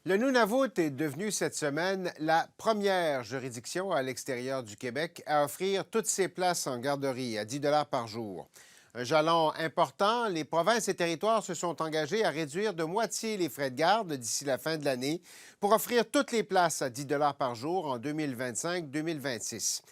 Le Nunavut est devenu cette semaine la première juridiction à l'extérieur du Québec à offrir toutes ses places en garderie à 10 par jour. Un jalon important, les provinces et territoires se sont engagés à réduire de moitié les frais de garde d'ici la fin de l'année pour offrir toutes les places à 10 par jour en 2025-2026.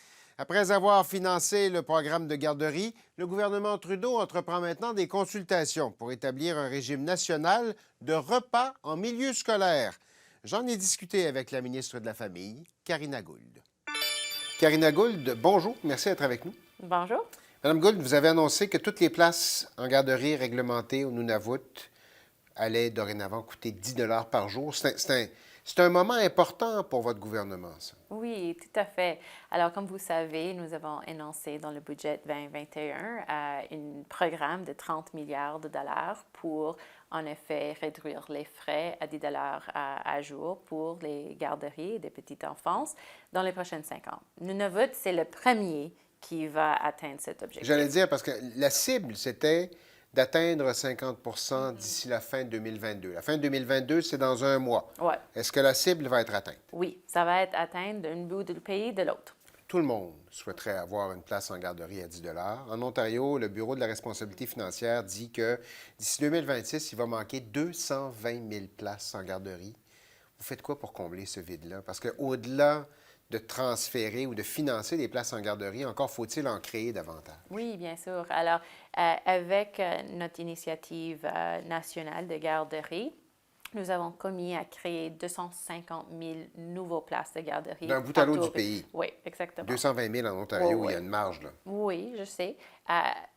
Après avoir financé le programme de garderie, le gouvernement Trudeau entreprend maintenant des consultations pour établir un régime national de repas en milieu scolaire. J'en ai discuté avec la ministre de la Famille, Karina Gould. Karina Gould, bonjour, merci d'être avec nous. Bonjour. Madame Gould, vous avez annoncé que toutes les places en garderie réglementées au Nunavut allaient dorénavant coûter 10 par jour. C'est un moment important pour votre gouvernement, ça. Oui, tout à fait. Alors, comme vous savez, nous avons annoncé dans le budget 2021 un programme de 30 milliards de dollars pour, en effet, réduire les frais à 10 dollars à jour pour les garderies des petites enfances dans les prochaines 5 ans. Nunavut, c'est le premier qui va atteindre cet objectif. J'allais dire, parce que la cible, c'était d'atteindre 50 d'ici la fin 2022. La fin 2022, c'est dans un mois. Ouais. Est-ce que la cible va être atteinte? Oui, ça va être atteint d'un bout du pays de l'autre. Tout le monde souhaiterait avoir une place en garderie à 10 En Ontario, le Bureau de la responsabilité financière dit que d'ici 2026, il va manquer 220 000 places en garderie. Vous faites quoi pour combler ce vide-là? Parce qu'au-delà de transférer ou de financer des places en garderie, encore faut-il en créer davantage? Oui, bien sûr. Alors, avec notre initiative nationale de garderie, nous avons commis à créer 250 000 nouvelles places de garderie. D'un bout à l'autre du partout. pays. Oui, exactement. 220 000 en Ontario, Oui, il y a oui. une marge, là. Oui, je sais.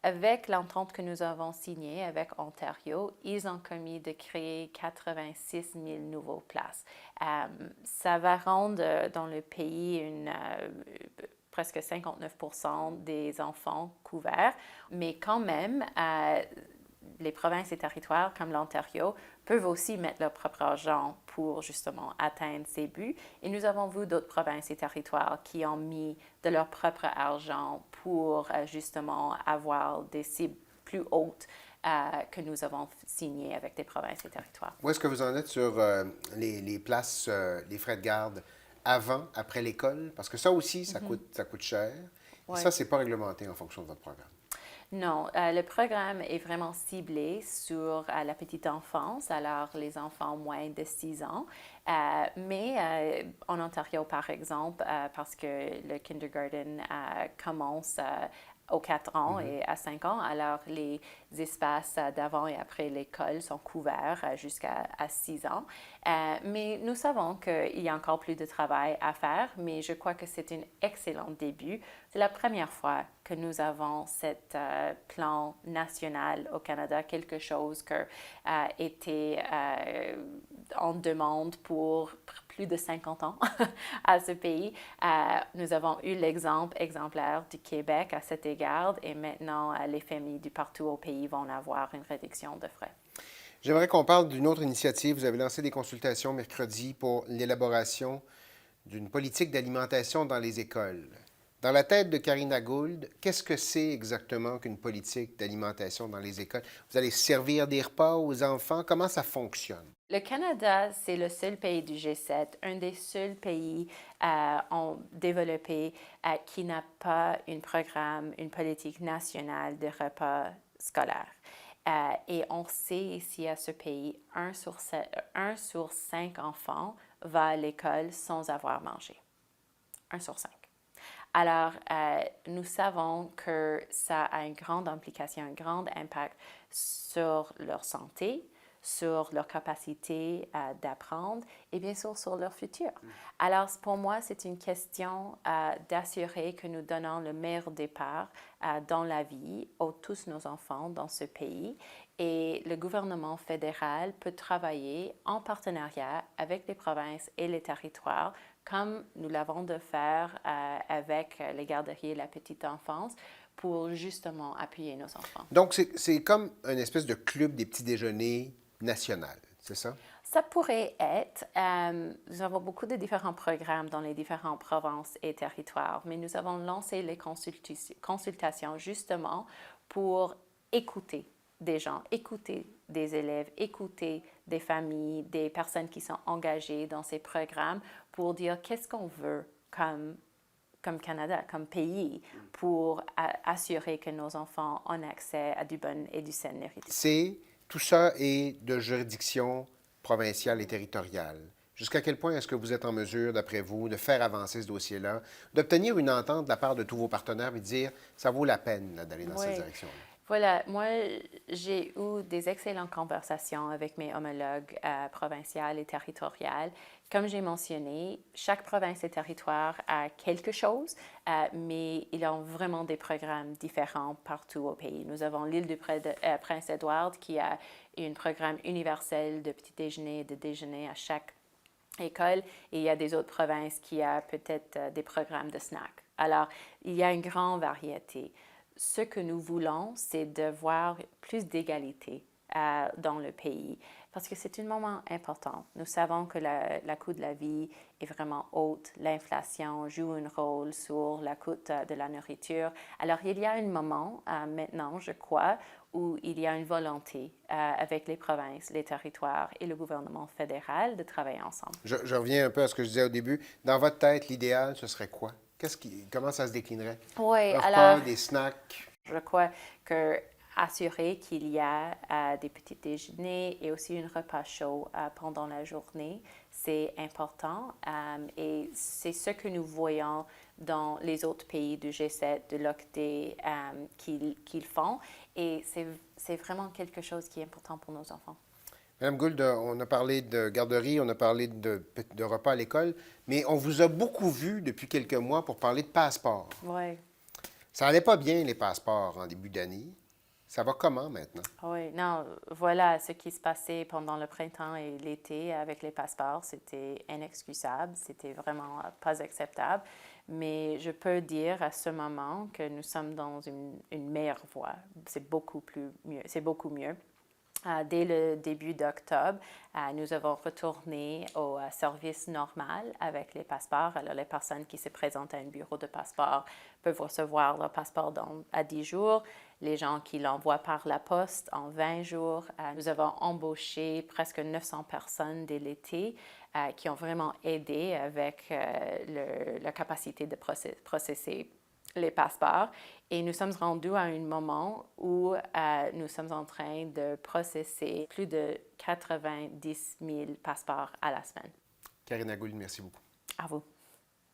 Avec l'entente que nous avons signée avec Ontario, ils ont commis de créer 86 000 nouvelles places. Ça va rendre dans le pays presque 59 des enfants couverts, mais quand même, les provinces et territoires comme l'Ontario peuvent aussi mettre leur propre argent pour justement atteindre ces buts. Et nous avons vu d'autres provinces et territoires qui ont mis de leur propre argent pour justement avoir des cibles plus hautes que nous avons signées avec des provinces et territoires. Où est-ce que vous en êtes sur les places, les frais de garde avant, après l'école? Parce que ça aussi, ça coûte cher. Et Ouais. ça, c'est pas réglementé en fonction de votre programme. Non, le programme est vraiment ciblé sur la petite enfance, alors les enfants moins de 6 ans. Mais en Ontario, par exemple, parce que le kindergarten commence aux 4 ans et à 5 ans, alors les espaces d'avant et après l'école sont couverts jusqu'à 6 ans. Mais nous savons qu'il y a encore plus de travail à faire, mais je crois que c'est un excellent début. C'est la première fois que nous avons cet plan national au Canada, quelque chose qui a été en demande pour plus de 50 ans à ce pays. Nous avons eu l'exemple exemplaire du Québec à cet égard et maintenant les familles du partout au pays vont avoir une réduction de frais. J'aimerais qu'on parle d'une autre initiative. Vous avez lancé des consultations mercredi pour l'élaboration d'une politique d'alimentation dans les écoles. Dans la tête de Karina Gould, qu'est-ce que c'est exactement qu'une politique d'alimentation dans les écoles? Vous allez servir des repas aux enfants? Comment ça fonctionne? Le Canada, c'est le seul pays du G7, un des seuls pays développés qui n'a pas un programme, une politique nationale de repas scolaires. Et on sait ici à ce pays, 1 sur 5 enfants va à l'école sans avoir mangé. 1 sur 5. Alors, nous savons que ça a une grande implication, un grand impact sur leur santé, sur leur capacité d'apprendre et bien sûr sur leur futur. Alors, pour moi, c'est une question d'assurer que nous donnons le meilleur départ dans la vie à tous nos enfants dans ce pays. Et le gouvernement fédéral peut travailler en partenariat avec les provinces et les territoires, comme nous l'avons de faire avec les garderies et la petite enfance, pour justement appuyer nos enfants. Donc, c'est comme une espèce de club des petits déjeuners national, c'est ça? Ça pourrait être. Nous avons beaucoup de différents programmes dans les différentes provinces et territoires, mais nous avons lancé les consultations justement pour écouter des gens, écouter des élèves, écouter des familles, des personnes qui sont engagées dans ces programmes pour dire qu'est-ce qu'on veut comme Canada, comme pays, pour assurer que nos enfants ont accès à du bon et du saine nourriture. Tout ça est de juridiction provinciale et territoriale. Jusqu'à quel point est-ce que vous êtes en mesure, d'après vous, de faire avancer ce dossier-là, d'obtenir une entente de la part de tous vos partenaires et de dire ça vaut la peine d'aller dans cette Oui. direction-là? Voilà, moi, j'ai eu des excellentes conversations avec mes homologues provinciales et territoriales. Comme j'ai mentionné, chaque province et territoire a quelque chose, mais ils ont vraiment des programmes différents partout au pays. Nous avons l'île du Prince-Édouard qui a un programme universel de petit déjeuner et de déjeuner à chaque école, et il y a des autres provinces qui ont peut-être des programmes de snacks. Alors, il y a une grande variété. Ce que nous voulons, c'est de voir plus d'égalité dans le pays, parce que c'est un moment important. Nous savons que la coût de la vie est vraiment haute. L'inflation joue un rôle sur la coût de la nourriture. Alors, il y a un moment maintenant, je crois, où il y a une volonté avec les provinces, les territoires et le gouvernement fédéral de travailler ensemble. Je reviens un peu à ce que je disais au début. Dans votre tête, l'idéal, ce serait quoi? Comment ça se déclinerait? Oui, Un repas, alors, des snacks? je crois que assurer qu'il y a des petits déjeuners et aussi un repas chaud pendant la journée, c'est important et c'est ce que nous voyons dans les autres pays du G7, de l'OCDE qu'ils font, et c'est vraiment quelque chose qui est important pour nos enfants. Madame Gould, on a parlé de garderie, on a parlé de repas à l'école, mais on vous a beaucoup vu depuis quelques mois pour parler de passeport. Oui. Ça allait pas bien, les passeports, en début d'année. Ça va comment maintenant? Oui, non, voilà ce qui se passait pendant le printemps et l'été avec les passeports. C'était inexcusable, c'était vraiment pas acceptable. Mais je peux dire à ce moment que nous sommes dans une meilleure voie. C'est beaucoup mieux. Dès le début d'octobre, nous avons retourné au service normal avec les passeports. Alors, les personnes qui se présentent à un bureau de passeport peuvent recevoir leur passeport à 10 jours. Les gens qui l'envoient par la poste en 20 jours. Nous avons embauché presque 900 personnes dès l'été qui ont vraiment aidé avec la capacité de processer les passeports. Et nous sommes rendus à un moment où nous sommes en train de processer plus de 90 000 passeports à la semaine. Karina Gould, merci beaucoup. À vous.